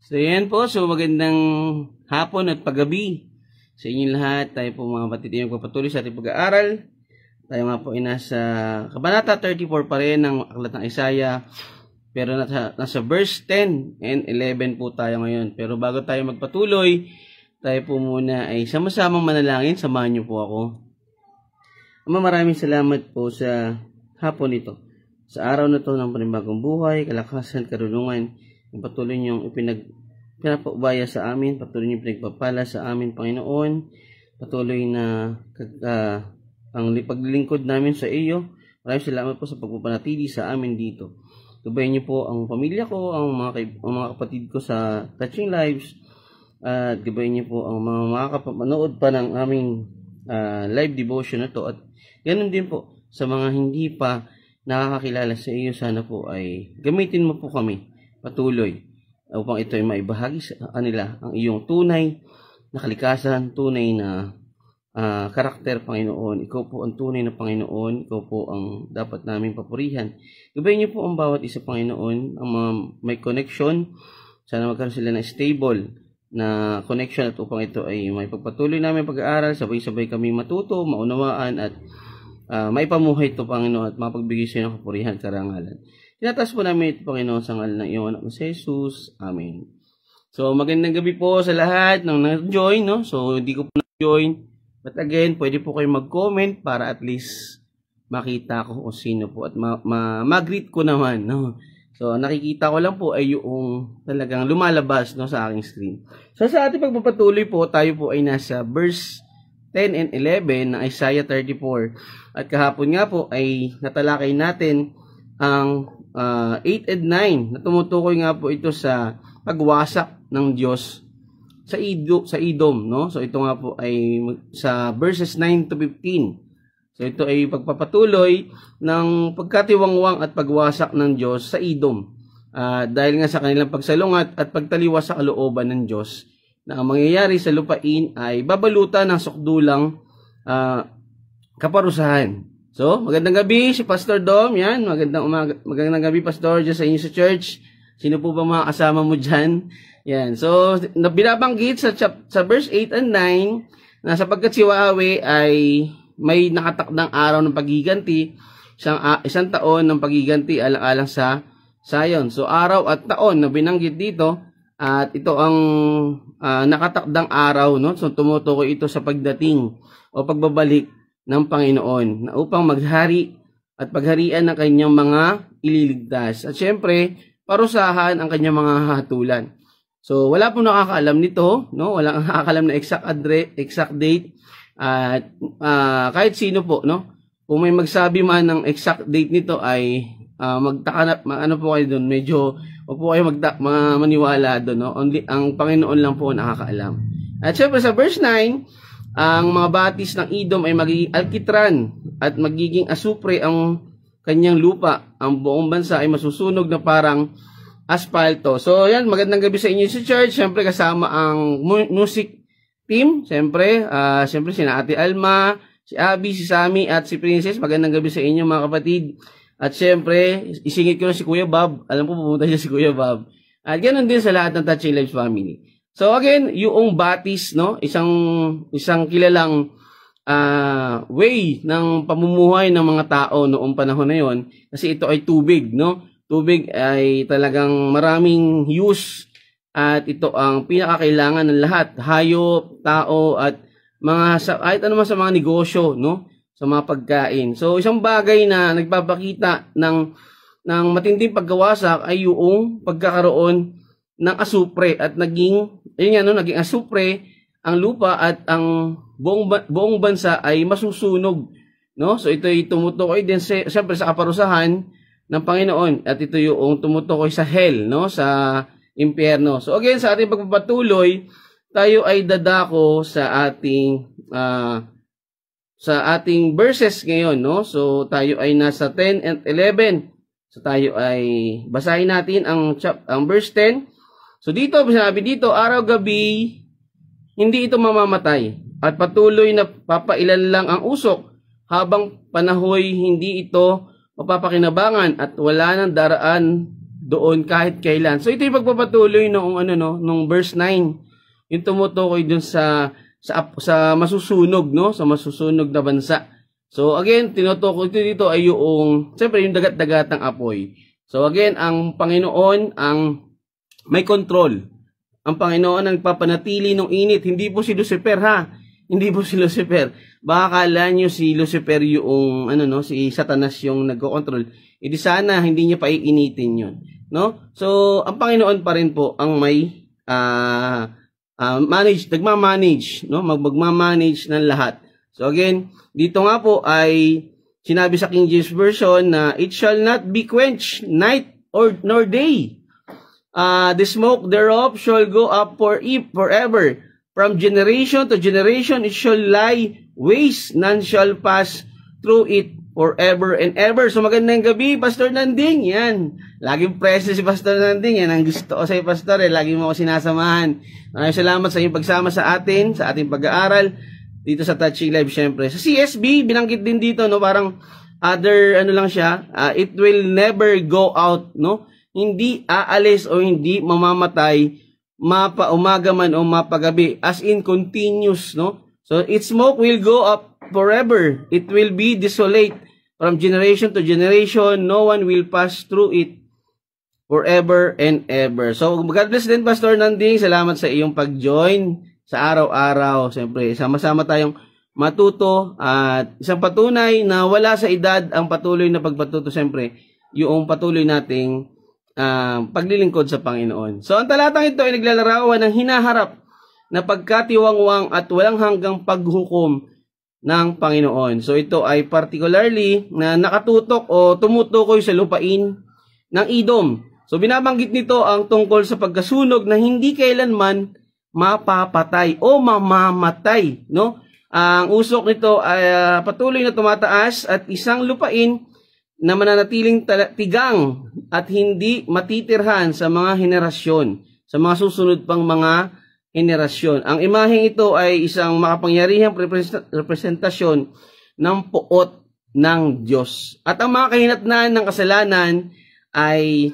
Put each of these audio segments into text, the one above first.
So yan po, so magandang hapon at paggabi sa inyong lahat. Tayo po mga kapatid ay magpapatuloy sa ating pag-aaral. Tayo nga po ay nasa Kabanata 34 pa rin ng Aklat ng Isaiah. Pero nasa verse 10 and 11 po tayo ngayon. Pero bago tayo magpatuloy, tayo po muna ay sama-samang manalangin. Samahan niyo po ako. Ama, maraming salamat po sa hapon ito. Sa araw na ito ng panibagong buhay, kalakasan, karunungan, yung patuloy niyong pinapabaya sa amin, patuloy niyong pinagpapala sa amin, Panginoon, patuloy na ang paglilingkod namin sa iyo. Maraming salamat po sa pagpapanatili sa amin dito. Gabayan niyo po ang pamilya ko, ang mga kapatid ko sa Touching Lives, at gabayan niyo po ang mga makakapanood pa ng aming live devotion na to. At ganun din po sa mga hindi pa nakakakilala sa iyo, sana po ay gamitin mo po kami patuloy upang ito ay maibahagi sa kanila ang iyong tunay na kalikasan, tunay na karakter, Panginoon. Ikaw po ang tunay na Panginoon. Ikaw po ang dapat namin papurihan. Gabayan niyo po ang bawat isa, Panginoon, ang mga may connection. Sana magkaroon sila ng stable na connection at upang ito ay may pagpatuloy namin pag-aaral, sabay-sabay kami matuto, maunawaan at maipamuhay ito, Panginoon, at mapagbigay sa iyo ng kapurihan, karangalan. Tinataas po namin ito, Panginoon, sa ngalan ng iyong anak na si Jesus. Amen. So, magandang gabi po sa lahat ng nag-join, no? So, hindi ko po nag-join. But again, pwede po kayo mag-comment para at least makita ko kung sino po at mag-greet ko naman, no? So, nakikita ko lang po ay yung talagang lumalabas, no, sa aking screen. So, sa ating pagpapatuloy po, tayo po ay nasa verse 10 and 11 ng Isaiah 34. At kahapon nga po ay natalakay natin ang 8 and 9 na tumutukoy nga po ito sa pagwasak ng Diyos sa Edom, no? So ito nga po ay sa verses 9 to 15. So ito ay pagpapatuloy ng pagkatiwangwang at pagwasak ng Diyos sa Edom. Dahil nga sa kanilang pagsalungat at pagtaliwas sa kalooban ng Diyos, na ang mangyayari sa lupain ay babalutan ng sukdulang kaparusahan. So, magandang gabi si Pastor Dom. Yan, magandang gabi, Pastor, dyan sa inyo sa church. Sino po ba mga kasama mo dyan? Yan. So, binabanggit sa verse 8 and 9 na sapagkat si Yahweh ay may nakatakdang araw ng paghiganti, isang taon ng paghiganti alang-alang sa Zion. So, araw at taon na binanggit dito, at ito ang nakatakdang araw, no? So, tumutukoy ito sa pagdating o pagbabalik ng Panginoon na upang maghari at pagharian ng kanyang mga ililigtas. At syempre, parusahan ang kanyang mga hahatulan. So, wala pong nakakaalam nito, no? Wala kang nakakaalam na exact date. At kahit sino po, no? Kung may magsabi man ng exact date nito ay magtaka na, ano po kayo doon, medyo o po kayo maniwala doon, no? Ang Panginoon lang po nakakaalam. At syempre sa verse 9, ang mga batis ng Edom ay magiging alkitran at magiging asupre ang kanyang lupa. Ang buong bansa ay masusunog na parang aspalto. So, yan, magandang gabi sa inyo sa church. Siyempre, kasama ang music team. Siyempre, sina Ate Alma, si Abby, si Sammy, at si Princess. Magandang gabi sa inyo, mga kapatid. At siyempre, isingit ko na si Kuya Bob. Alam ko, pumunta siya si Kuya Bob. At ganoon din sa lahat ng Touching Lives family. So, again, yung batis, no? Isang kilalang way ng pamumuhay ng mga tao noong panahon na yon, kasi ito ay tubig, no? Tubig ay talagang maraming use at ito ang pinakakailangan ng lahat, hayop, tao at kahit ano man sa mga negosyo, no? Sa mga pagkain. So isang bagay na nagpapakita ng matinding pagkawasak ay yung pagkakaroon ng asupre at naging asupre ang lupa at ang buong bansa ay masusunog, no? So ito ay tumutukoy din siyempre sa kaparusahan ng Panginoon at ito yung tumutukoy sa hell, no? Sa impyerno. So again, sa ating pagpapatuloy, tayo ay dadako sa ating verses ngayon, no? So tayo ay nasa 10 and 11. So tayo ay basahin natin ang verse 10. So dito, sinabi dito, araw-gabi, hindi ito mamamatay at patuloy na papailan lang ang usok habang panahoy hindi ito mapapakinabangan at wala nang doon kahit kailan. So ito yung pagpapatuloy nung nung verse 9. Yung tumutukoy dun sa masusunog, no? Sa masusunog na bansa. So again, tinutukoy dito ay yung siyempre yung dagat-dagatang apoy. So again, ang Panginoon ang may control. Ang Panginoon ang nagpapanatili ng init. Hindi po si Lucifer, ha? Hindi po si Lucifer. Baka kala nyo si Lucifer yung si Satanas yung nagko-control. Di sana hindi niya pa iinitin 'yon, no? So ang Panginoon pa rin po ang may nagma-manage, no? Magma-manage ng lahat. So again, dito nga po ay sinabi sa King James Version na it shall not be quenched night nor day. The smoke thereof shall go up forever. From generation to generation it shall lie waste, none shall pass through it forever and ever. So magandang gabi, Pastor Nanding. Yan. Laging present si Pastor Nanding. Yan ang gusto ko sa Pastor. Lagi mo ako sinasamahan. Maraming salamat sa iyong pagsama sa atin, sa ating pag-aaral dito sa Touching Live, syempre. Sa CSB, binanggit din dito, no? Parang other, lang siya. It will never go out, no? Hindi aalis o hindi mamamatay mapa-umaga man o mapagabi, as in continuous, no? So its smoke will go up forever. It will be desolate from generation to generation. No one will pass through it forever and ever. So God bless din, Pastor Nanding. Salamat sa iyong pag-join sa araw-araw. Siyempre, sama-sama tayong matuto at isang patunay na wala sa edad ang patuloy na pagpatuto. Siyempre, yung patuloy nating paglilingkod sa Panginoon. So, ang talatang ito ay naglalarawan ng hinaharap na pagkatiwangwang at walang hanggang paghukom ng Panginoon. So, ito ay particularly na nakatutok o tumutukoy sa lupain ng Edom. So, binabanggit nito ang tungkol sa pagkasunog na hindi kailanman mapapatay o mamamatay, no? Ang usok nito ay patuloy na tumataas at isang lupain na mananatiling tigang at hindi matitirhan sa mga henerasyon, sa mga susunod pang mga henerasyon. Ang imaheng ito ay isang makapangyarihang representasyon ng puot ng Diyos. At ang mga kahinatnan ng kasalanan ay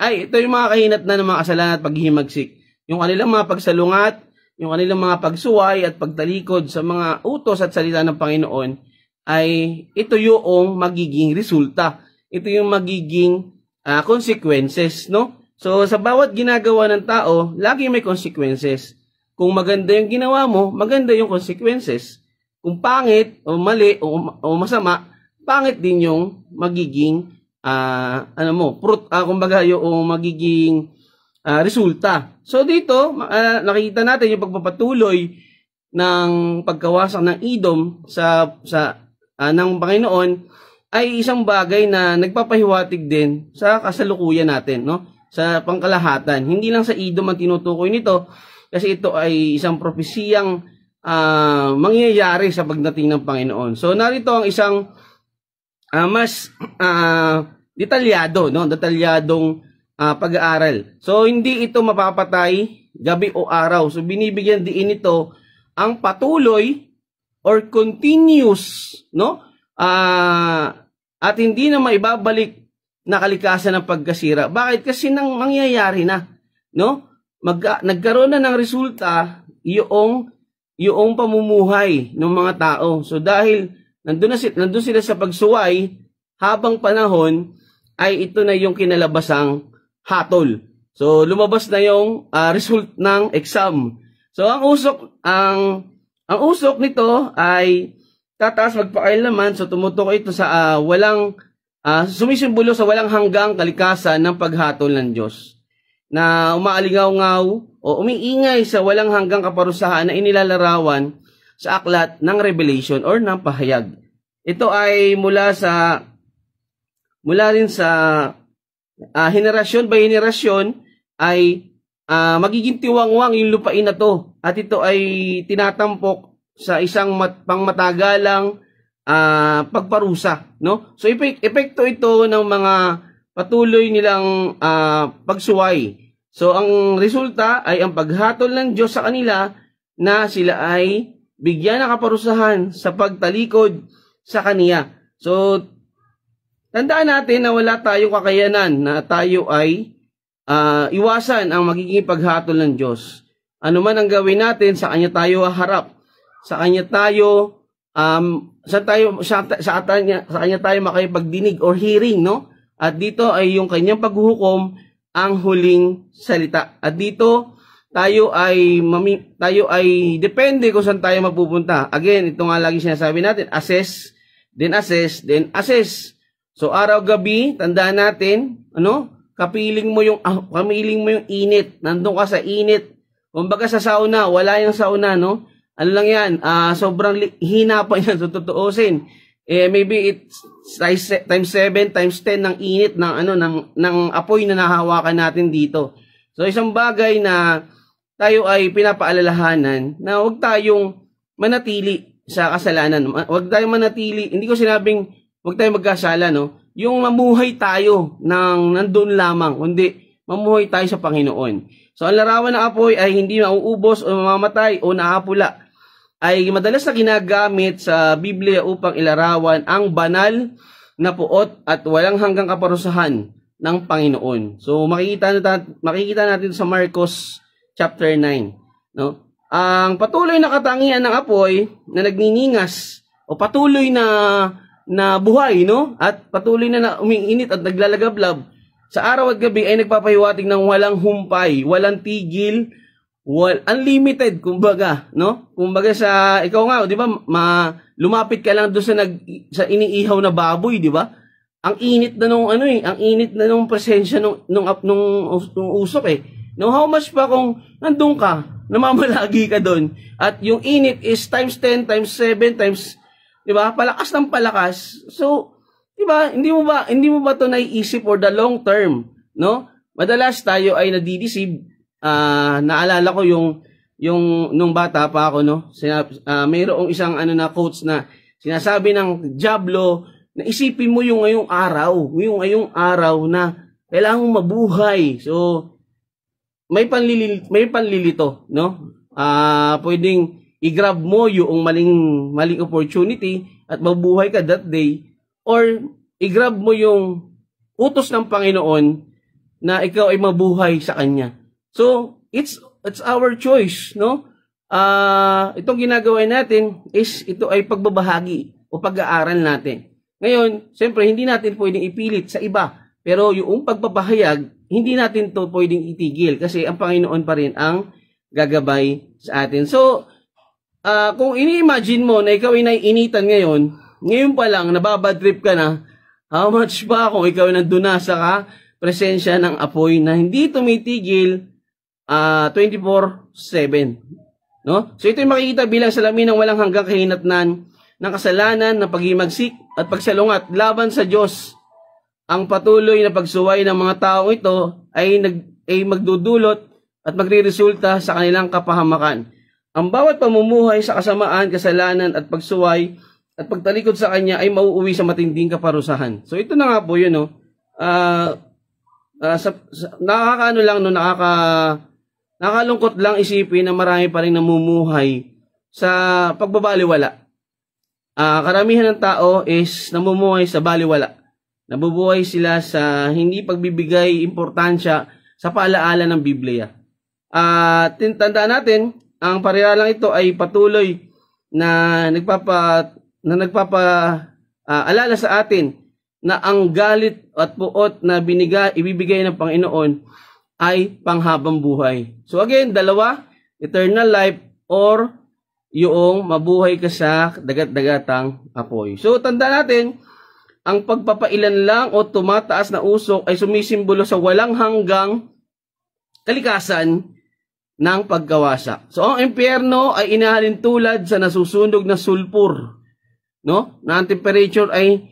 ito yung mga kahinatnan ng mga kasalanan at paghihimagsik. Yung kanilang mga pagsalungat, yung kanilang mga pagsuway at pagtalikod sa mga utos at salita ng Panginoon, ay ito yung magiging resulta. Ito yung magiging consequences, no? So, sa bawat ginagawa ng tao, lagi may consequences. Kung maganda yung ginawa mo, maganda yung consequences. Kung pangit, o mali, o masama, pangit din yung magiging, kumbaga yung magiging resulta. So, dito, nakikita natin yung pagpapatuloy ng pagkawasak ng Edom ng Panginoon ay isang bagay na nagpapahiwatig din sa kasalukuyan natin, no? Sa pangkalahatan. Hindi lang sa Edom ang tinutukoy nito kasi ito ay isang propesiyang mangyayari sa pagdating ng Panginoon. So narito ang isang mas detalyado, no? Detalyadong pag-aaral. So hindi ito mapapatay gabi o araw. So binibigyan diin ito ang patuloy or continuous, no? At hindi na maibabalik na kalikasan ng pagkasira. Bakit? Kasi nang mangyayari na, no? Nagkaroon na ng resulta yung pamumuhay ng mga tao. So dahil nandun sila sa pagsuway, habang panahon ay ito na yung kinalabasang hatol. So lumabas na yung result ng exam. So ang usok nito ay tataas magpakailaman. So tumutukoy ito sa sumisimbolo sa walang hanggang kalikasan ng paghatol ng Diyos na umaalingaw-ngaw o umiingay sa walang hanggang kaparusahan na inilalarawan sa aklat ng Revelation or ng pahayag. Ito ay mula rin sa henerasyon by henerasyon ay magiging tiwangwang yung lupain na to. At ito ay tinatampok sa isang pangmatagalang pagparusa, no? So epekto ito ng mga patuloy nilang pagsuway. So ang resulta ay ang paghatol ng Diyos sa kanila na sila ay bigyan ng kaparusahan sa pagtalikod sa Kaniya. So tandaan natin na wala tayong kakayanan na tayo ay iwasan ang magiging paghatol ng Diyos. Ano man ang gawin natin, sa Kanya tayo haharap. Sa Kanya tayo, sa Kanya tayo makipagdinig or hearing, no? At dito ay yung Kanyang paghuhukom ang huling salita. At dito, tayo ay depende kung saan tayo mapupunta. Again, ito nga lagi sinasabi natin, assess, then assess, then assess. So, araw-gabi, tandaan natin, kapiling mo yung init. Nandun ka sa init. Kumbaga sa sauna, wala yung sauna, no? Ano lang yan, sobrang hina pa yan, tutuusin. Maybe it's times 7, times 10 ng init ng apoy na nahawakan natin dito. So, isang bagay na tayo ay pinapaalalahanan na huwag tayong manatili sa kasalanan. Huwag tayong manatili, hindi ko sinabing huwag tayong magkasala, no? Yung mamuhay tayo ng nandun lamang, kundi mamuhay tayo sa Panginoon. So, ang larawan ng apoy ay hindi mauubos o mamamatay o naapula. Ay madalas na ginagamit sa Biblia upang ilarawan ang banal na puot at walang hanggang kaparusahan ng Panginoon. So, makikita natin sa Marcos chapter 9. No? Ang patuloy na katangian ng apoy na nagniningas o patuloy na buhay, no? At patuloy na umiinit at naglalagablab sa araw at gabi ay nagpapahiwatig ng walang humpay, walang tigil, unlimited, kumbaga, no? Kumbaga ikaw nga, di ba, lumapit ka lang doon sa iniihaw na baboy, di ba? Ang init na ang init na nung presensya nung usok eh. No, how much pa kung nandun ka, namamalagi ka doon, at yung init is times 10, times 7, times, di ba, palakas ng palakas. So, di ba, hindi mo ba ito naiisip for the long term, no? Madalas tayo ay nadideceive. Naalala ko yung nung bata pa ako, no? Mayroong isang na quotes na sinasabi ng Diablo na isipin mo yung ngayong araw na kailangan mong mabuhay. So, may panlilito, no? Pwedeng i-grab mo yung maling opportunity at mabuhay ka that day, or i-grab mo yung utos ng Panginoon na ikaw ay mabuhay sa Kanya. So, it's our choice, no? Itong ginagawa natin is ito ay pagbabahagi o pag-aaral natin. Ngayon, siyempre, hindi natin pwedeng ipilit sa iba. Pero yung pagpapahayag, hindi natin to pwedeng itigil kasi ang Panginoon pa rin ang gagabay sa atin. So, kung ini-imagine mo na ikaw ay naiinitan ngayon pa lang, nababadtrip ka na, how much pa kung ikaw ay nandun na sa presensya ng apoy na hindi tumitigil 24/7. No? So, ito yung makikita bilang salamin ng walang hanggang kahinatnan ng kasalanan, ng paghimagsik at pagsalungat laban sa Diyos. Ang patuloy na pagsuway ng mga taong ito ay magdudulot at magriresulta sa kanilang kapahamakan. Ang bawat pamumuhay sa kasamaan, kasalanan at pagsuway at pagtalikod sa Kanya ay mauuwi sa matinding kaparusahan. So ito na nga po yun, no? Nakakalungkot lang isipin na marami pa rin namumuhay sa pagbabaliwala. Karamihan ng tao is namumuhay sa baliwala. Nabubuhay sila sa hindi pagbibigay importansya sa paalaala ng Biblia. Tandaan natin, ang parilalang ito ay patuloy na nagpapaalala sa atin na ang galit at puot na ibibigay ng Panginoon ay panghabang buhay. So again, dalawa, eternal life or yung mabuhay ka sa dagat-dagatang apoy. So tandaan natin, ang pagpapailan lang o tumataas na usok ay sumisimbolo sa walang hanggang kalikasan ng pagkawasak. So ang impyerno ay inahalin tulad sa nasusunog na sulfur, no? Na ang temperature ay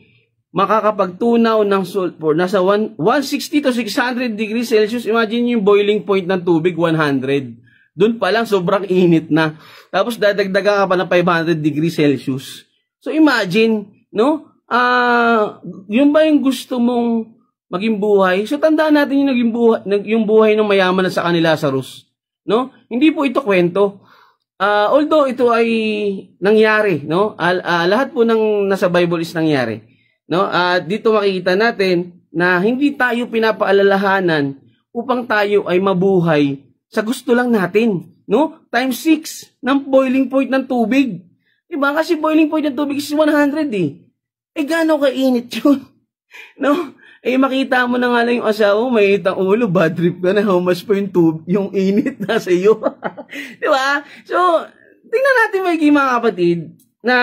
makakapagtunaw ng sulfur. Nasa 160 to 600 degrees Celsius. Imagine yung boiling point ng tubig, 100. Doon pa lang, sobrang init na. Tapos dadagdagan ka pa ng 500 degrees Celsius. So imagine, no? Yun ba yung gusto mong maging buhay? So tandaan natin yung buhay ng mayaman na sa kanila, Lazarus. No? Hindi po ito kwento. Although ito ay nangyari, no? Lahat po ng nasa Bible is nangyari. no? At dito makikita natin na hindi tayo pinapaalalahanan upang tayo ay mabuhay sa gusto lang natin, no? Times 6 ng boiling point ng tubig. Diba? Kasi boiling point ng tubig is 100 eh. Eh gaano kainit yun? No? Eh makita mo na nga lang yung asawa mo, may itang ulo, bad trip ka na, how much pa yung init na sa iyo. Diba? So, tingnan natin mga kapatid na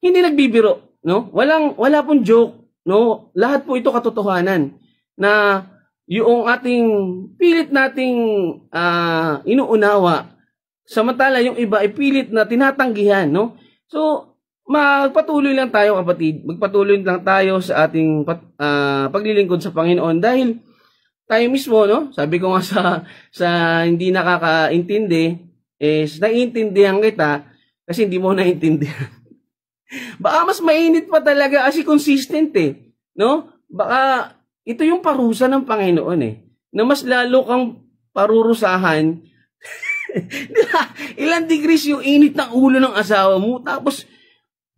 hindi nagbibiro, no? Wala pong joke, no? Lahat po ito katotohanan na yung ating pilit nating inuunawa, samantala yung iba ay pilit na tinatanggihan, no? So, magpatuloy lang tayo kapatid, magpatuloy lang tayo sa ating paglilingkod sa Panginoon dahil tayo mismo, no? Sabi ko nga sa hindi nakakaintindi, is naiintindihan kita kasi hindi mo naiintindihan. Baka mas mainit pa talaga kasi consistent eh, no? Baka ito yung parusa ng Panginoon eh, na mas lalo kang parurusahan. Diba? Ilang degrees yung init ng ulo ng asawa mo, tapos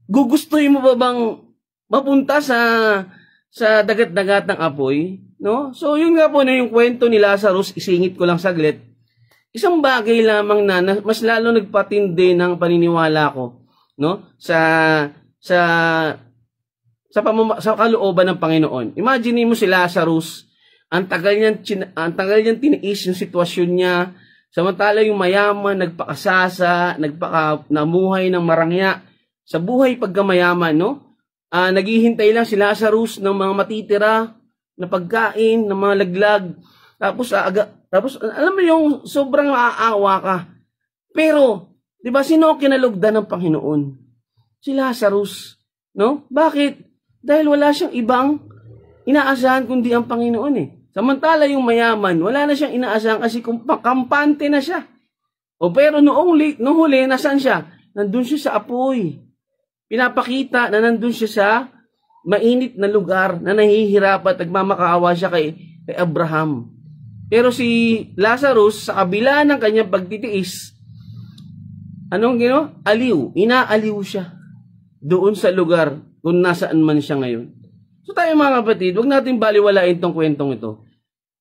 gugustuhin mo ba bang mapunta sa dagat-dagat ng apoy, no? So yun nga po na yung kwento ni Lazarus, isingit ko lang saglit. Isang bagay lamang na mas lalo nagpatindi ng paniniwala ko, no? Sa kalooban ng Panginoon. Imagine mo si Lazarus, ang tagal niyang tiniis yung sitwasyon niya, samantala yung mayaman, nagpakasasa, namuhay ng marangya, sa buhay pagkamayaman, no? Naghihintay lang si Lazarus ng mga matitira, na pagkain, ng mga laglag, tapos alam mo yung sobrang maaawa ka. Pero, di ba, sino kinalugdan ng Panginoon? Si Lazarus, no? Bakit? Dahil wala siyang ibang inaasahan kundi ang Panginoon eh. Samantala yung mayaman, wala na siyang inaasahan kasi kampante na siya. O pero noong huli, nasaan siya? Nandun siya sa apoy. Pinapakita na nandun siya sa mainit na lugar na nahihirap at nagmamakaawa siya kay Abraham. Pero si Lazarus, sa kabila ng kanyang pagtitiis, inaaliw siya doon sa lugar kung nasaan man siya ngayon. So tayo mga kapatid, huwag natin baliwalain tong kwentong ito.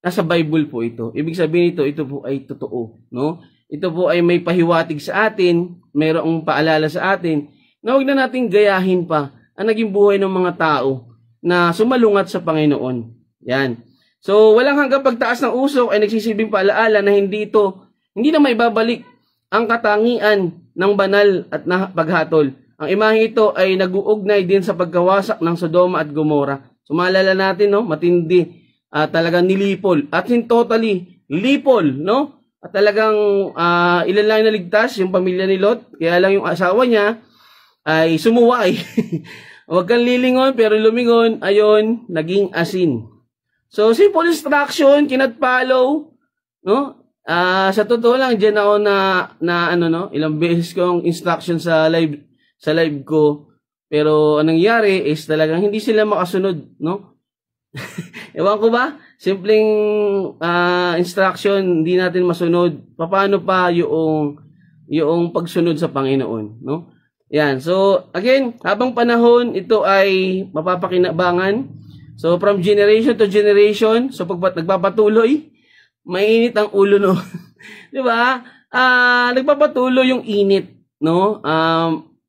Nasa Bible po ito. Ibig sabihin ito po ay totoo, no? Ito po ay may pahiwatig sa atin, mayroong paalala sa atin, na huwag na nating gayahin pa ang naging buhay ng mga tao na sumalungat sa Panginoon. Yan. So, walang hanggang pagtaas ng usok ay nagsisilbing paalaala na hindi na maibabalik ang katangian ng banal at paghatol. Ang imahe ito ay nag-uugnay din sa pagkawasak ng Sodoma at Gomora. So, maalala natin, no? Matindi, talagang nilipol. At totally, lipol, no? At talagang ilan lang naligtas, yung pamilya ni Lot. Kaya lang yung asawa niya ay sumuway. Huwag kang lilingon, pero lumingon, ayon, naging asin. So, simple instruction, cannot follow, no? Sa totoo lang, dyan ako ilang beses kong instruction sa live ko. Pero, anong nangyari is talagang hindi sila makasunod, no? Ewan ko ba? Simpleng instruction, hindi natin masunod. Paano pa yung pagsunod sa Panginoon, no? Yan. So, again, habang panahon, ito ay mapapakinabangan. So, from generation to generation, so nagpapatuloy, mainit ang ulo, no? Di ba? Nagpapatuloy yung init, no?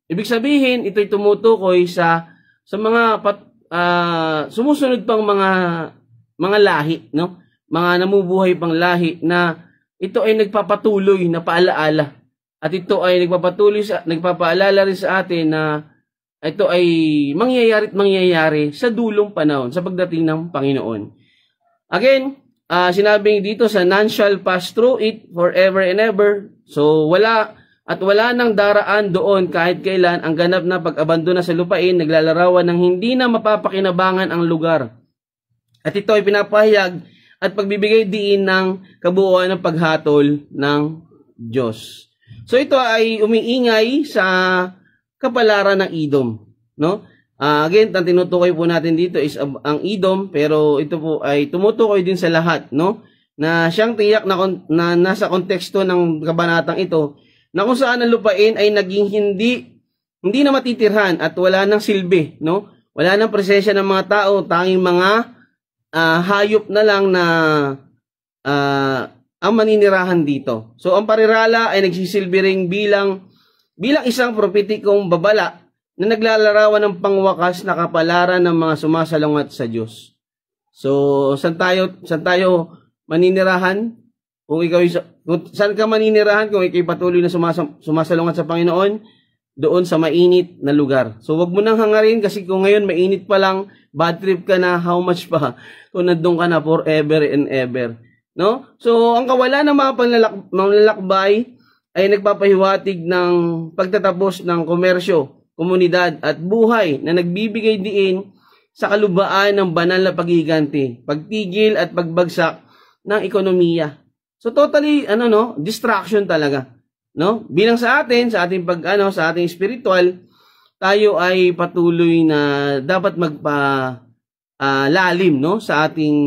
Ibig sabihin, ito'y tumutukoy sa mga sumusunod pang mga lahi, no? Mga namubuhay pang lahi na ito ay nagpapatuloy na paalaala. At ito ay nagpapaalala rin sa atin na ito ay mangyayari sa dulong panahon, sa pagdating ng Panginoon. Again, sinabing dito sa none shall pass through it forever and ever. So, wala nang daraan doon kahit kailan ang ganap na pag-abandona sa lupain, naglalarawan ng hindi na mapapakinabangan ang lugar. At ito ay pinapahayag at pagbibigay diin ng kabuuan ng paghatol ng Diyos. So ito ay umiingay sa kapalaran ng Edom, no? Again, ang tinutukoy po natin dito is ang Edom, pero ito po ay tumutukoy din sa lahat, no? Na siyang tiyak na nasa konteksto ng kabanatang ito, na kung saan ang lupain ay naging hindi na matitirhan at wala nang silbi, no? Wala nang presensya ng mga tao, tanging mga hayop na lang na ang maninirahan dito. So ang parirala ay nagsisilbi ring bilang isang prophetikong babala na naglalarawan ng pangwakas na kapalaran ng mga sumasalungat sa Diyos. So saan tayo maninirahan? Saan ka maninirahan kung ikaw patuloy na sumasalungat sa Panginoon? Doon sa mainit na lugar. So wag mo nang hangarin kasi kung ngayon mainit pa lang, bad trip ka na, how much pa kung nandun ka na forever and ever. No? So ang kawalan ng mga panlalakbay ay nagpapahiwatig ng pagtatapos ng komersyo, komunidad at buhay na nagbibigay diin sa kalubaan ng banal na paghiganti, pagtigil at pagbagsak ng ekonomiya. So totally distraction talaga. No? Bilang sa ating sa ating spiritual, tayo ay patuloy na dapat lalim sa ating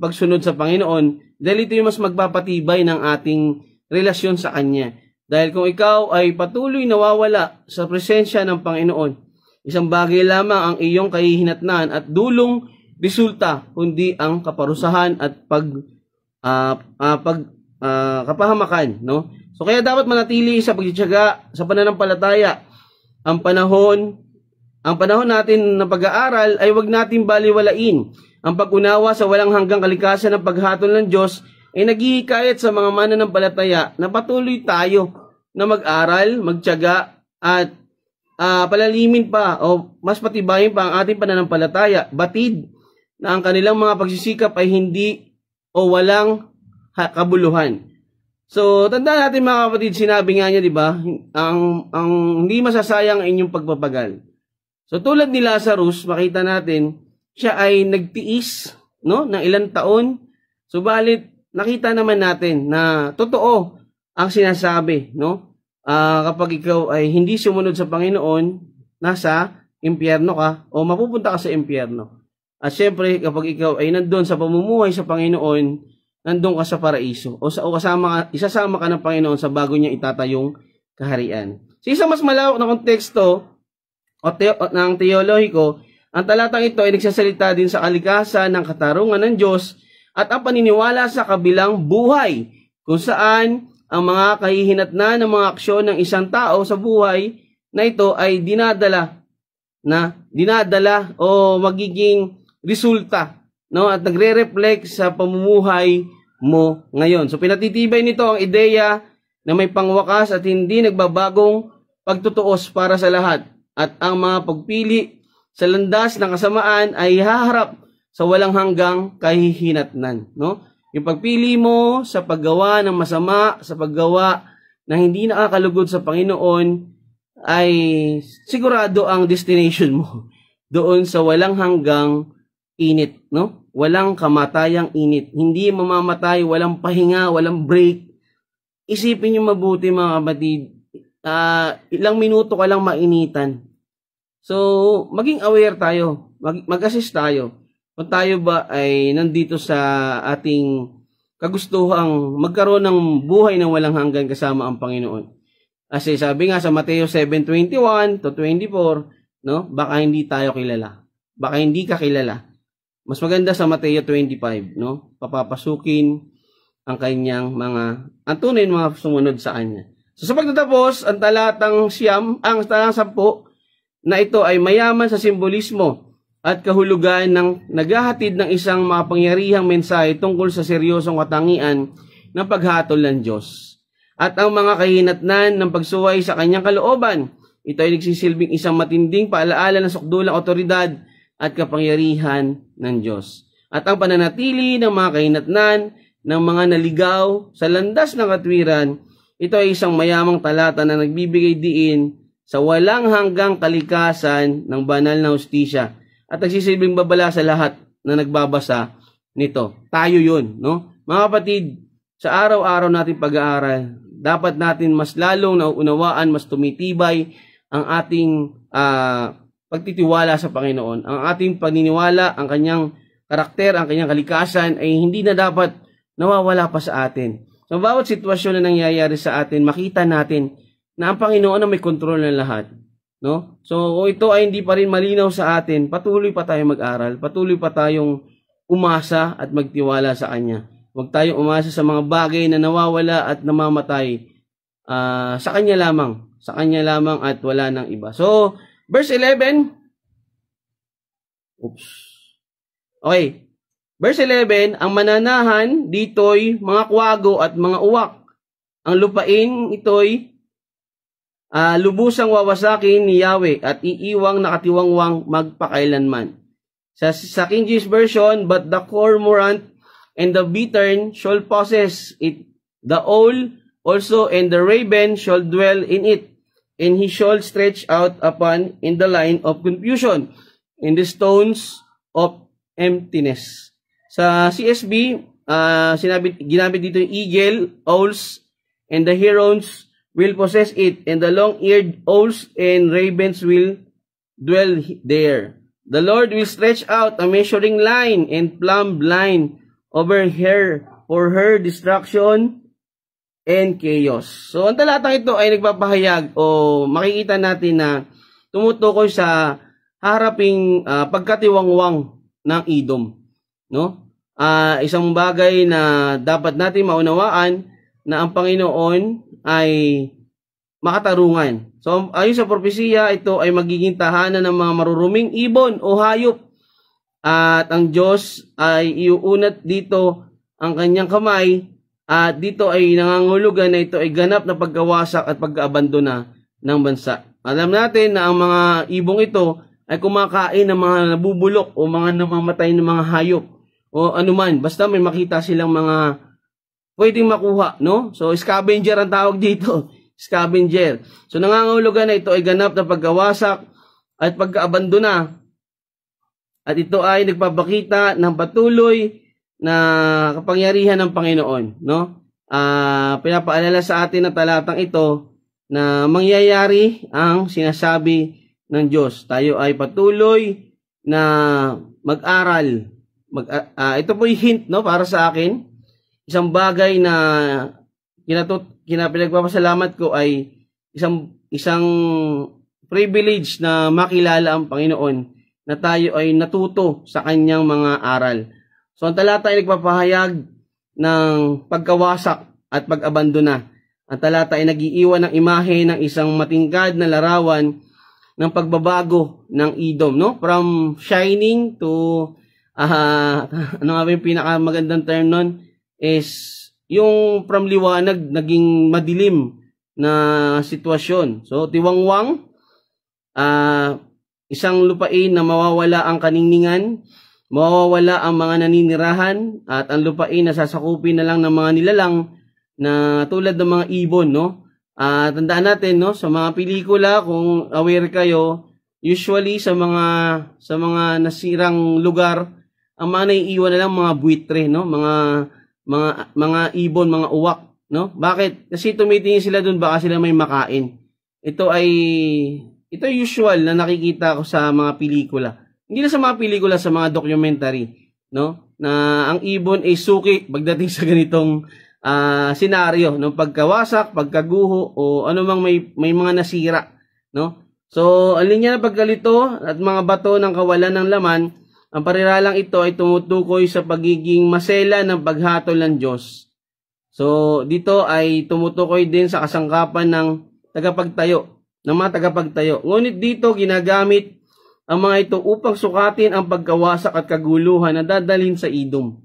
pagsunod sa Panginoon dahil ito yung mas magpapatibay ng ating relasyon sa Kanya. Dahil kung ikaw ay patuloy nawawala sa presensya ng Panginoon, isang bagay lamang ang iyong kahihinatnan at dulong resulta, kundi ang kaparusahan at kapahamakan, no? So kaya dapat manatili sa pagtitiyaga sa pananampalataya. Ang panahon natin na pag-aaral ay wag natin baliwalain. Ang pag-unawa sa walang hanggang kalikasan ng paghatol ng Diyos ay naghihikayat sa mga mananampalataya na patuloy tayo na mag-aral, magtiyaga at palalimin pa o mas patibayin pa ang ating pananampalataya. Batid na ang kanilang mga pagsisikap ay hindi o walang kabuluhan. So, tandaan natin mga kapatid, sinabi nga niya, di ba, ang hindi masasayang ang inyong pagpapagal. So, tulad ni Lazarus, makita natin, siya ay nagtiis, no, ng ilang taon. Subalit, nakita naman natin na totoo ang sinasabi, no? Kapag ikaw ay hindi sumunod sa Panginoon, nasa impyerno ka o mapupunta ka sa impyerno. At syempre, kapag ikaw ay nandun sa pamumuhay sa Panginoon, nandun ka sa paraiso o isasama ka ng Panginoon sa bago niya itatayong kaharian. Sa isang mas malawak na konteksto ng teolohiko, ang talatang ito ay nagsasalita din sa kalikasan ng katarungan ng Diyos at ang paniniwala sa kabilang buhay, kung saan ang mga kahihinatnan ng mga aksyon ng isang tao sa buhay na ito ay dinadala o magiging resulta, no, at nagre-reflect sa pamumuhay mo ngayon. So pinatitibay nito ang ideya na may pangwakas at hindi nagbabagong pagtutuos para sa lahat, at ang mga pagpili sa landas ng kasamaan ay haharap sa walang hanggang kahihinatnan, no? Yung pagpili mo sa paggawa ng masama, sa paggawa na hindi nakakalugod sa Panginoon, ay sigurado ang destination mo doon sa walang hanggang init, no? Walang kamatayang init. Hindi mamamatay, walang pahinga, walang break. Isipin niyo mabuti mga kapatid, ilang minuto ka lang mainitan. So, maging aware tayo, mag-assist tayo. Kung tayo ba ay nandito sa ating kagustuhang magkaroon ng buhay ng walang hanggan kasama ang Panginoon. Kasi sabi nga sa Mateo 7:21 to 24, no? Baka hindi tayo kilala. Baka hindi ka kilala. Mas maganda sa Mateo 25, no? Papapasukin ang kanyang ang tunay mga sumunod sa kanya. So sa pagtatapos, ang talatang 10 na ito ay mayaman sa simbolismo at kahulugan ng naghahatid ng isang makapangyarihang mensahe tungkol sa seryosong katangian ng paghatol ng Diyos. At ang mga kahinatnan ng pagsuway sa kanyang kalooban, ito ay nagsisilbing isang matinding paalaala ng sukdulang otoridad at kapangyarihan ng Diyos. At ang pananatili ng mga kahinatnan ng mga naligaw sa landas ng katwiran, ito ay isang mayamang talata na nagbibigay diin sa walang hanggang kalikasan ng banal na hustisya at nagsisilbing babala sa lahat na nagbabasa nito. Tayo yun, no? Mga kapatid, sa araw-araw natin pag-aaral, dapat natin mas lalong nauunawaan, mas tumitibay ang ating pagtitiwala sa Panginoon. Ang ating paniniwala, ang kanyang karakter, ang kanyang kalikasan ay hindi na dapat nawawala pa sa atin. Sa bawat sitwasyon na nangyayari sa atin, makita natin na ang Panginoon ang may kontrol ng lahat. no? So kung ito ay hindi pa rin malinaw sa atin, patuloy pa tayong mag-aral, patuloy pa tayong umasa at magtiwala sa Kanya. Huwag tayong umasa sa mga bagay na nawawala at namamatay. Sa Kanya lamang at wala nang iba. So, verse 11. Okay. Verse 11, ang mananahan dito'y mga kwago at mga uwak. Ang lupain ito'y lubusang wawasakin ni Yahweh at iiwang nakatiwangwang magpakailanman. Sa King James Version, but the cormorant and the bittern shall possess it, the owl also and the raven shall dwell in it, and he shall stretch out upon in the line of confusion, in the stones of emptiness. Sa CSB, ginamit dito yung eagle, owls, and the herons will possess it, and the long-eared owls and ravens will dwell there. The Lord will stretch out a measuring line and plumb line over her for her destruction and chaos. So, ang talatang ito ay nagpapahayag o makikita natin na tumutukoy sa haraping pagkatiwangwang ng Edom, no? Isang bagay na dapat natin maunawaan na ang Panginoon ay makatarungan. So, ayon sa propesiya, ito ay magiging tahanan ng mga maruruming ibon o hayop. At ang Diyos ay iuunat dito ang kanyang kamay at dito ay nangangulugan na ito ay ganap na pagkawasak at pag-aabandona ng bansa. Alam natin na ang mga ibong ito ay kumakain ng mga nabubulok o mga namamatay ng mga hayop o anuman. Basta may makita silang mga pwedeng makuha, no? So, scavenger ang tawag dito. Scavenger. So, nangangahulugan na ito ay ganap na pagkawasak at pagkaabandona. At ito ay nagpapakita ng patuloy na kapangyarihan ng Panginoon, no? Pinapaalala sa atin ng talatang ito na mangyayari ang sinasabi ng Diyos. Tayo ay patuloy na mag-aral. Ito po yung hint, no, para sa akin. Isang bagay na pinagpapasalamat ko ay isang privilege na makilala ang Panginoon na tayo ay natuto sa kanyang mga aral. So, ang talata ay nagpapahayag ng pagkawasak at pag-abandona. Ang talata ay nag-iiwan ng imahe ng isang matingkad na larawan ng pagbabago ng Edom, no? From shining to ano nga ba yung pinakamagandang term nun is yung from liwanag naging madilim na sitwasyon. So, tiwangwang, isang lupain na mawawala ang kaningningan, mawawala ang mga naninirahan, at ang lupain na sasakupin na lang ng mga nilalang na tulad ng mga ibon, no? Tandaan natin, no, sa mga pelikula, kung aware kayo, usually sa mga nasirang lugar, ang mga naiiwan na lang mga buitre, no? Mga ibon, mga uwak, no? Bakit? Kasi tumitingin sila doon, baka sila may makain. Ito usual na nakikita ko sa mga pelikula. Hindi na sa mga pelikula, sa mga documentary, no? Na ang ibon ay suki pagdating sa ganitong senaryo, no? Pagkawasak, pagkaguho, o anumang may mga nasira, no? So, ang linya ng pagkalito at mga bato ng kawalan ng laman, ang pariralang ito ay tumutukoy sa pagiging masela ng paghatol ng Diyos. So, dito ay tumutukoy din sa kasangkapan ng mga tagapagtayo. Ngunit dito ginagamit ang mga ito upang sukatin ang pagkawasak at kaguluhan na dadalhin sa Edom.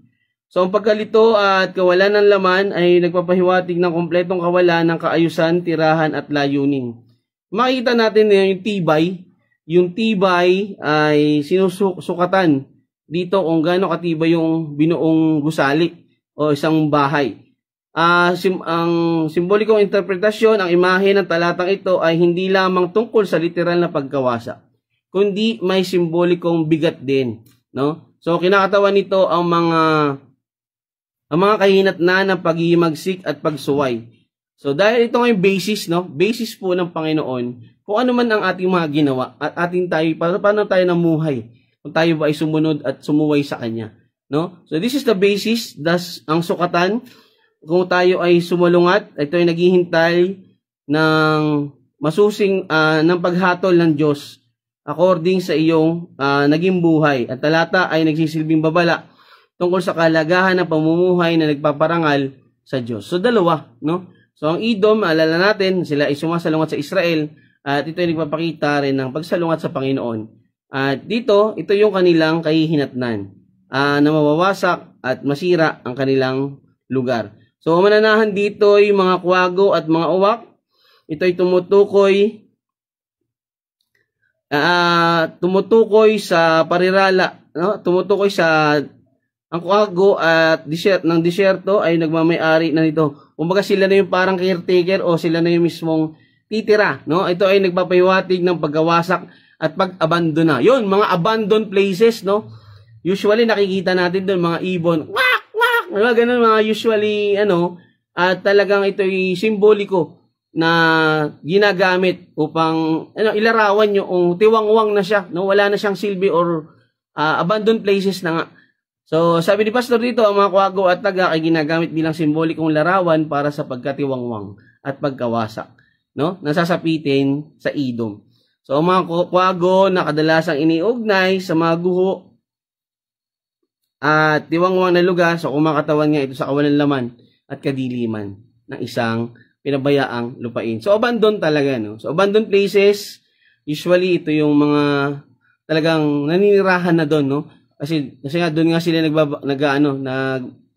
So, ang pagkalito at kawalan ng laman ay nagpapahiwatig ng kompletong kawalan ng kaayusan, tirahan at layunin. Makikita natin na yung tibay. Yung tibay ay sinusukatan dito kung gaano katibay yung binuong gusali o isang bahay. Ang simbolikong interpretasyon, ang imahe ng talatang ito ay hindi lamang tungkol sa literal na pagkawasak, kundi may simbolikong bigat din, no? So, kinakatawan nito ang mga kahinatnan ng paghihimagsik at pagsuway. So, dahil ito ay basis, no? Basis po ng Panginoon kung ano man ang ating mga ginawa at paano tayo namuhay kung tayo ba ay sumunod at sumuway sa Kanya, no? So, this is the basis, ang sukatan. Kung tayo ay sumalungat, ito ay naghihintay ng masusing ng paghatol ng Diyos according sa iyong naging buhay. At talata ay nagsisilbing babala tungkol sa kalagahan ng pamumuhay na nagpaparangal sa Diyos. So dalawa, no? So ang Edom, alala natin, sila ay sumasalungat sa Israel at ito ay nagpapakita rin ng pagsalungat sa Panginoon. At dito, ito yung kanilang kahihinatnan na mawawasak at masira ang kanilang lugar. So mananahan dito yung mga kwago at mga uwak. Ito ay tumutukoy sa parirala, no? Tumutukoy sa ang kwago at ng disyerto ay nagmamay-ari na nito. Kumbaga sila na yung parang caretaker o sila na yung mismong titira, no? Ito ay nagpapahiwatig ng pagkawasak at pag-abandona. Yun, mga abandoned places, no? Usually nakikita natin doon mga ibon, wak wak, mga ganun, mga usually at talagang ito ay simboliko na ginagamit upang ilarawan yung tiwangwang na siya, no? Wala na siyang silbi or abandoned places na nga. So sabi ni Pastor dito, ang mga kwago at taga ay ginagamit bilang simbolikong larawan para sa pagkatiwangwang at pagkawasak, no? Nasasapitin sa Edom. So ang mga kwago na kadalasang iniugnay sa mga guho at tiwangwang na lugar, so kumakatawan nga ito sa kawalan laman at kadiliman ng isang pinabayaang lupain. So abandoned talaga, no? So abandoned places, usually ito yung mga talagang naninirahan na doon, no? Kasi nga doon nga sila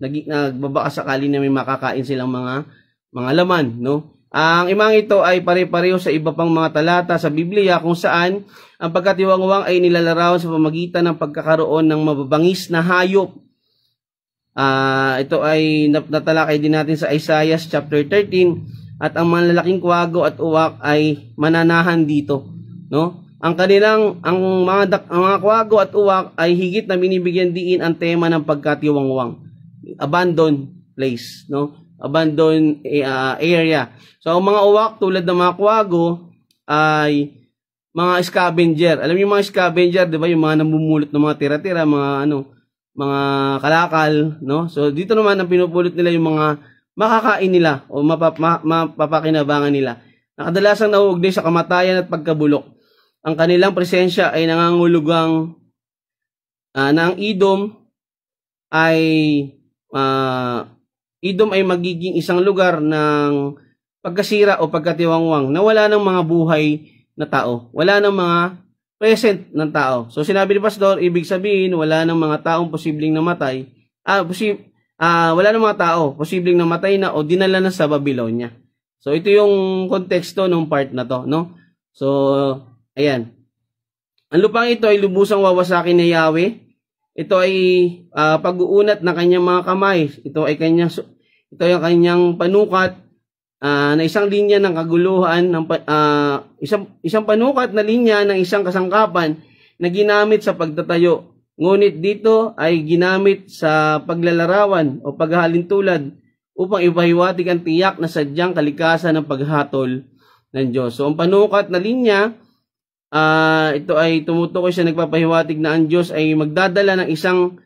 nagbabaka sakali na may makakain silang mga laman, no? Ang imang ito ay pare-pareho sa iba pang mga talata sa Biblia kung saan ang pagkatiwangwang ay nilalarawan sa pamagitan ng pagkakaroon ng mababangis na hayop. Ito ay natalakay din natin sa Isaiah chapter 13 at ang malalaking kwago at uwak ay mananahan dito, no? Ang mga kwago at uwak ay higit na binibigyan diin ang tema ng pagkatiwangwang. Abandoned place, no? Abandoned area. So, ang mga uwak tulad ng mga kwago ay mga scavenger. Alam niyo yung mga scavenger, 'di ba? Yung mga namumulot ng mga tira-tira, mga kalakal, no? So, dito naman ang pinupulot nila yung mga makakain nila o mapapakinabangan nila. Nakadalasang nauugnay sa kamatayan at pagkabulok. Ang kanilang presensya ay nangangulugang na ang Edom ay magiging isang lugar ng pagkasira o pagkatiwangwang na wala ng mga buhay na tao. Wala ng mga present ng tao. So sinabi ni Pastor, ibig sabihin wala ng mga taong posibleng namatay. Wala ng mga tao posibleng namatay na o dinala na sa Babylonia. So ito yung konteksto ng part na to, no? So ayan. Ang lupang ito ay lubusang wawasakin ni Yahweh. Ito ay pag-uunat ng kanyang mga kamay. Ito ay yung kanyang panukat na isang linya ng kaguluhan, isang panukat na linya ng isang kasangkapan na ginamit sa pagtatayo. Ngunit dito ay ginamit sa paglalarawan o paghahalintulad upang ipahiwatig ang tiyak na sadyang kalikasan ng paghatol ng Diyos. So ang panukat na linya, ito ay tumutukoy sa nagpapahiwatig na ang Diyos ay magdadala ng isang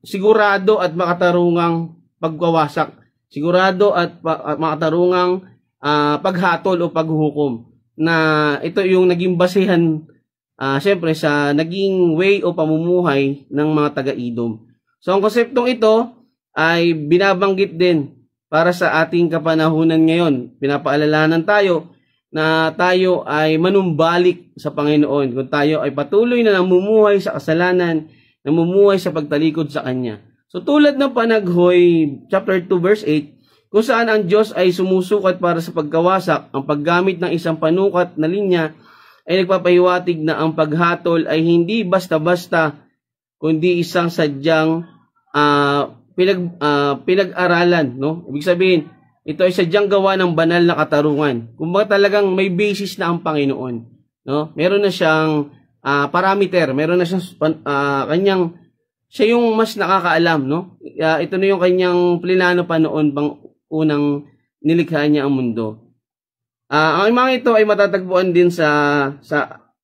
sigurado at makatarungang pagwawasak. Sigurado at makatarungang paghatol o paghuhukom. Na ito yung naging basehan siyempre sa naging way o pamumuhay ng mga taga-Edom. So ang konseptong ito ay binabanggit din para sa ating kapanahunan ngayon. Pinapaalalahanan tayo na tayo ay manumbalik sa Panginoon kung tayo ay patuloy na namumuhay sa kasalanan, namumuhay sa pagtalikod sa Kanya. So tulad ng Panaghoy chapter 2 verse 8, kung saan ang Diyos ay sumusukat para sa pagkawasak, ang paggamit ng isang panukat na linya ay nagpapahiwatig na ang paghatol ay hindi basta-basta kundi isang sadyang pinag-aralan, no? Ibig sabihin, ito ay sadyang gawa ng banal na katarungan. Kumbaga talagang may basis na ang Panginoon, no? Meron na siyang parameter, meron na siyang siya yung mas nakakaalam, no? Ito na yung kanyang plinano pa noon pang unang nilikha niya ang mundo. Ang mga ito ay matatagpuan din sa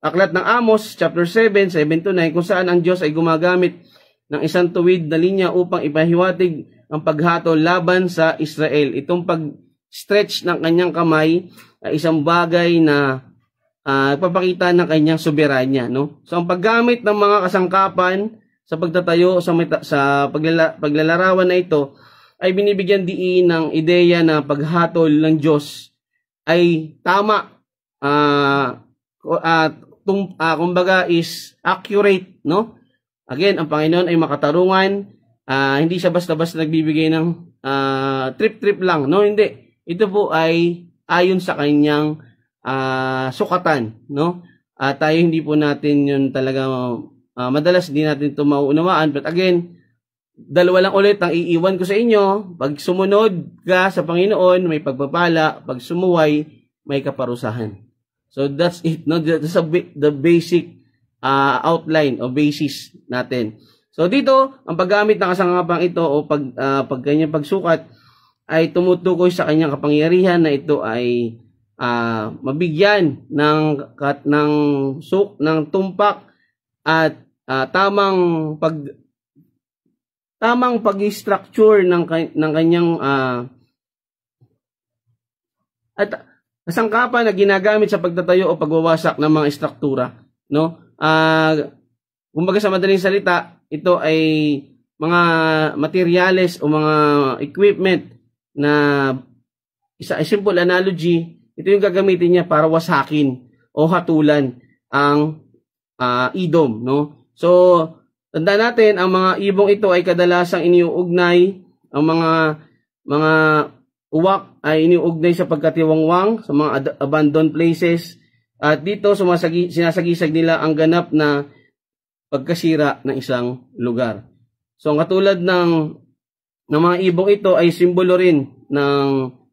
aklat ng Amos chapter 7, 7-9, kung saan ang Diyos ay gumagamit ng isang tuwid na linya upang ipahiwatig ang paghatol laban sa Israel. Itong pag-stretch ng kanyang kamay ay isang bagay na nagpapakita ng kanyang soberanya, no? So ang paggamit ng mga kasangkapan sa pagtatayo sa paglalarawan na ito ay binibigyan diin ng ideya na paghatol ng Diyos ay tama, kumbaga is accurate, no? Again, ang Panginoon ay makatarungan, hindi siya basta-basta nagbibigay ng trip-trip lang, no? Hindi. Ito po ay ayon sa kanyang sukatan, no? Tayo hindi po natin yun talaga, madalas hindi natin ito mauunawaan. But again, dalawa lang ulit ang iiwan ko sa inyo. Pag sumunod ka sa Panginoon, may pagpapala. Pag sumuway, may kaparusahan. So that's it, no? That's the basic outline o basis natin. So dito, ang paggamit ng kasangkapang ito o pag kanyang pagsukat ay tumutukoy sa kanyang kapangyarihan na ito ay mabigyan ng tumpak at tamang pag-structure ng kanyang at kasangkapan na ginagamit sa pagtatayo o pagwawasak ng mga struktura, no? Kumbaga sa madaling salita, ito ay mga materyales o mga equipment na simple analogy. Ito yung gagamitin niya para wasakin o hatulan ang idom, no? So, tandaan natin, ang mga ibong ito ay kadalasang iniuugnay, ang mga uwak ay iniuugnay sa pagkatiwangwang, sa mga abandoned places, at dito sinasagisag nila ang ganap na pagkasira ng isang lugar. So, ang katulad ng mga ibong ito ay simbolo rin ng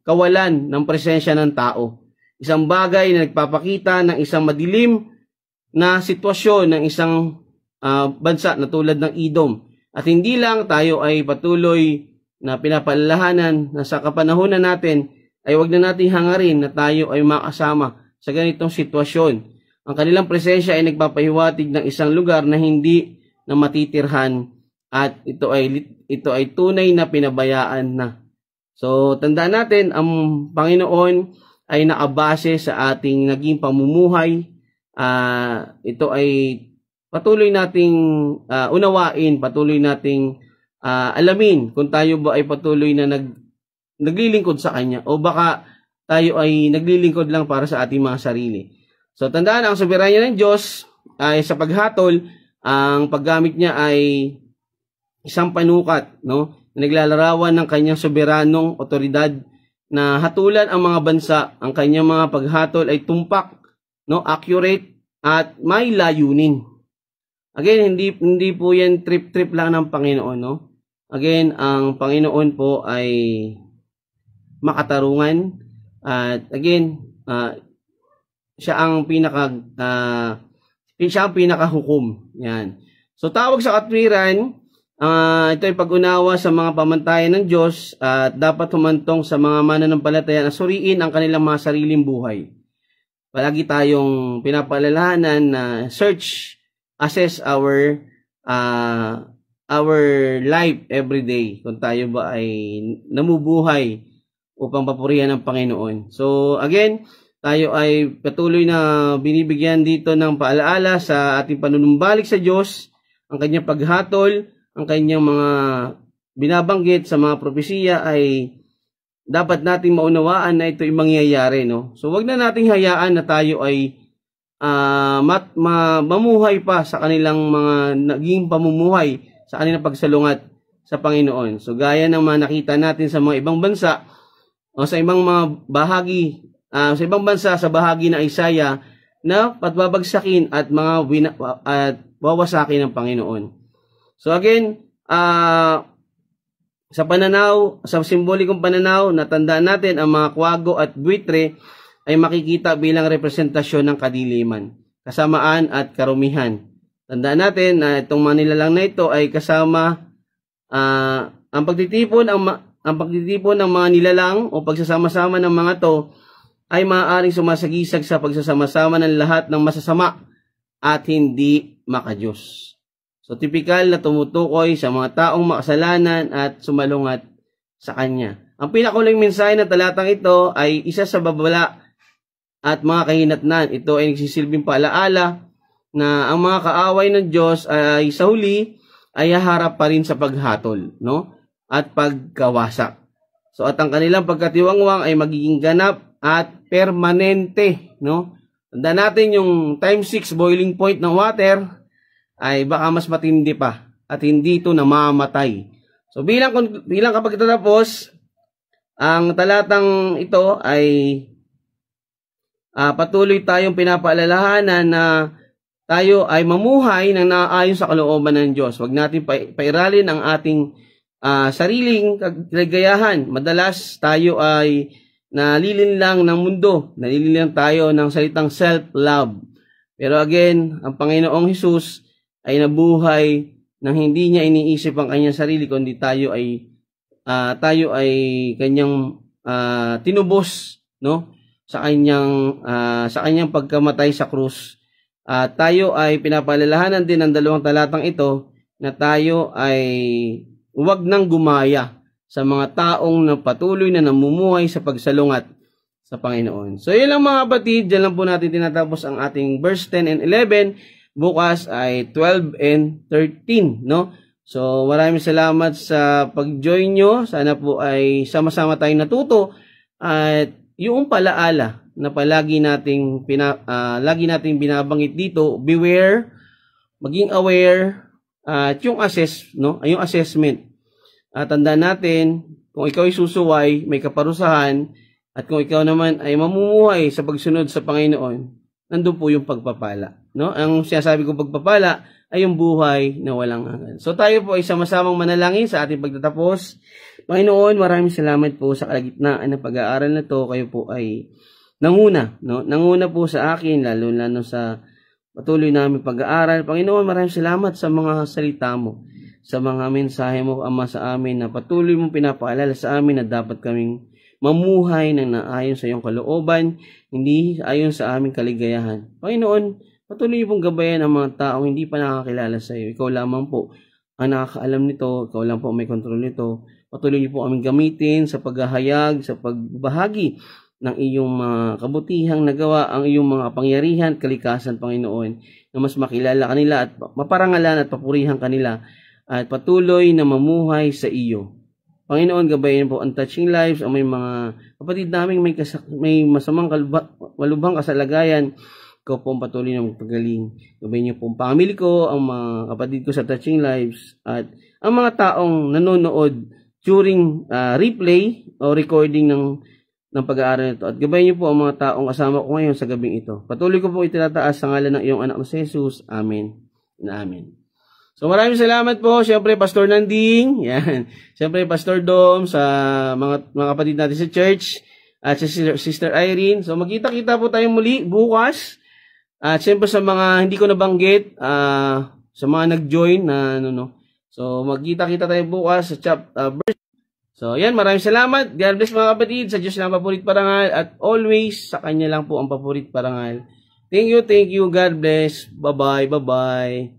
kawalan ng presensya ng tao. Isang bagay na nagpapakita ng isang madilim na sitwasyon ng isang bansa na tulad ng Edom. At hindi lang tayo ay patuloy na pinapalalahanan na sa kapanahunan natin ay wag na nating hangarin na tayo ay makasama sa ganitong sitwasyon. Ang kanilang presensya ay nagpapahiwatig ng isang lugar na hindi na matitirhan at ito ay tunay na pinabayaan na. So, tandaan natin, ang Panginoon ay nakabase sa ating naging pamumuhay. Ito ay patuloy nating unawain, patuloy nating alamin kung tayo ba ay patuloy na naglilingkod sa Kanya o baka tayo ay naglilingkod lang para sa ating mga sarili. So, tandaan, ang soberanya ng Diyos ay sa paghatol, ang paggamit niya ay isang panukat, no? Naglalarawan ng kanyang soberanong otoridad na hatulan ang mga bansa. Ang kanyang mga paghatol ay tumpak, no, accurate at may layunin. Again, hindi po yan trip-trip lang ng Panginoon, no? Again, ang Panginoon po ay makatarungan at again, siya ang pinakahukom. Yan. So, tawag sa katwiran, ito ay pag-unawa sa mga pamantayan ng Diyos at dapat humantong sa mga mananampalataya na suriin ang kanilang mga sariling buhay. Palagi tayong pinapaalalahanan na assess our life every day kung tayo ba ay namubuhay upang papurihan ng Panginoon. So again, tayo ay patuloy na binibigyan dito ng paalaala sa ating panunumbalik sa Diyos, ang kanyang paghatol, ang kanyang mga binabanggit sa mga propesiya ay dapat nating maunawaan na ito ay mangyayari, no? So, wag na nating hayaan na tayo ay mamuhay pa sa kanilang mga naging pamumuhay sa kanilang pagsalungat sa Panginoon. So, gaya ng mga nakita natin sa mga ibang bansa o sa ibang mga bahagi, sa ibang bansa sa bahagi ng Isaiah na patbabagsakin at wawasakin ng Panginoon. So again, sa simbolikong pananaw, natandaan natin ang mga kwago at buitre ay makikita bilang representasyon ng kadiliman, kasamaan at karumihan. Tandaan natin na itong mga nilalang na ito ay kasama ang pagtitipon ng mga nilalang o pagsasama-sama ng mga to ay maaaring sumasagisag sa pagsasama-sama ng lahat ng masasama at hindi makadiyos. So, typical na tumutukoy sa mga taong makasalanan at sumalungat sa Kanya. Ang pinakahuling mensahe ng talatang ito ay isa sa babala at mga kahinatnan. Ito ay nagsisilbing paalaala na ang mga kaaway ng Diyos ay sa huli ay haharap pa rin sa paghatol, no? At pagkawasak. So at ang kanilang pagkatiwangwang ay magiging ganap at permanente, no? Tandaan natin yung time 6 boiling point ng water ay baka mas matindi pa at hindi ito namamatay. So bilang kapag tatapos, ang talatang ito ay patuloy tayong pinapaalalahanan na tayo ay mamuhay ng naayon sa kalooban ng Diyos. Huwag natin pairalin ang ating sariling kaligayahan. Madalas tayo ay nalilinlang ng mundo. Nalilinlang tayo ng salitang self-love. Pero again, ang Panginoong Hesus ay nabuhay nang hindi niya iniisip ang kanyang sarili, kundi tayo ay kanyang tinubos, no? Sa kanyang pagkamatay sa krus. Tayo ay pinapaalalahanan din ng dalawang talatang ito na tayo ay huwag nang gumaya sa mga taong na patuloy na namumuhay sa pagsalungat sa Panginoon. So yun lang mga kapatid, dyan lang po natin tinatapos ang ating verse 10 and 11. Bukas ay 12 and 13, no? So maraming salamat sa pag-join nyo. Sana po ay sama-sama tayong natuto at yung palaala na lagi nating binabanggit dito, beware, maging aware, at yung yung assessment. Tandaan natin, kung ikaw ay susuway, may kaparusahan, at kung ikaw naman ay mamumuhay sa pagsunod sa Panginoon, nandun po yung pagpapala, no? Ang sinasabi ko pagpapala ay yung buhay na walang hanggan. So tayo po ay sama-samang manalangin sa ating pagtatapos. Panginoon, maraming salamat po sa kalagitnaan ng pag-aaral na to. Kayo po ay nanguna, no? Nanguna po sa akin, lalo sa patuloy namin pag-aaral. Panginoon, maraming salamat sa mga salita mo, sa mga mensahe mo, Ama, sa amin, na patuloy mong pinapaalala sa amin na dapat kaming mamuhay ng naayon sa iyong kalooban, hindi ayon sa aming kaligayahan. Panginoon, patuloy pong gabayan ang mga taong hindi pa nakakilala sa iyo. Ikaw lamang po ang nakakaalam nito, ikaw lang po may kontrol nito. Patuloy niyo po aming gamitin sa paghahayag, sa pagbahagi ng iyong mga kabutihang nagawa, ang iyong mga pangyarihan, kalikasan, Panginoon, na mas makilala kanila at maparangalan at papurihan kanila at patuloy na mamuhay sa iyo. Panginoon, gabayan po ang Touching Lives, ang may mga kapatid naming may masamang malubhang kasalagayan. Ikaw po ang patuloy na magpagaling. Gabayan niyo po ang family ko, ang mga kapatid ko sa Touching Lives, at ang mga taong nanonood during replay o recording ng pag-aaral nito. At gabayan niyo po ang mga taong kasama ko ngayon sa gabing ito. Patuloy ko po itinataas sa ngalan ng iyong anak na si Jesus. Amen. Amen. So maraming salamat po. Siyempre, Pastor Nanding. Yan. Siyempre, Pastor Dom, sa mga kapatid natin sa church. At si Sister Irene. So magkita-kita po tayo muli bukas. At siyempre sa mga hindi ko nabanggit, sa mga nag-join na So magkita-kita tayo bukas sa verse. So yan, maraming salamat. God bless mga kapatid. Sa Diyos lang papurit parangal. At always sa Kanya lang po ang papurit parangal. Thank you. God bless. Bye-bye.